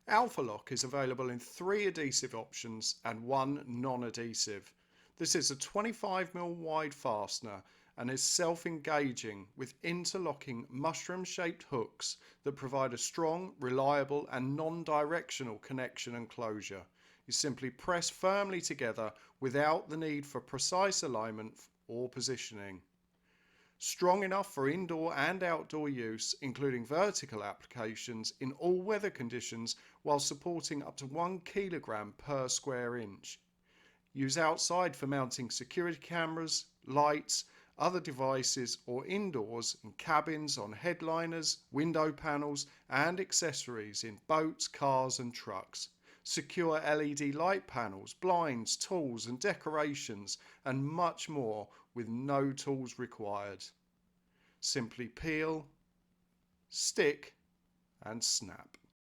ALFA-LOK is available in 3 adhesive options and 1 non-adhesive. This is a 25mm wide fastener and is self-engaging with interlocking mushroom-shaped hooks that provide a strong, reliable and non-directional connection and closure. You simply press firmly together without the need for precise alignment or positioning. Strong enough for indoor and outdoor use, including vertical applications in all weather conditions, while supporting up to 1 kilogram per square inch. Use outside for mounting security cameras, lights, other devices, or indoors in cabins, on headliners, window panels and accessories in boats, cars and trucks. Secure LED light panels, blinds, tools and decorations and much more with no tools required. Simply peel, stick and snap.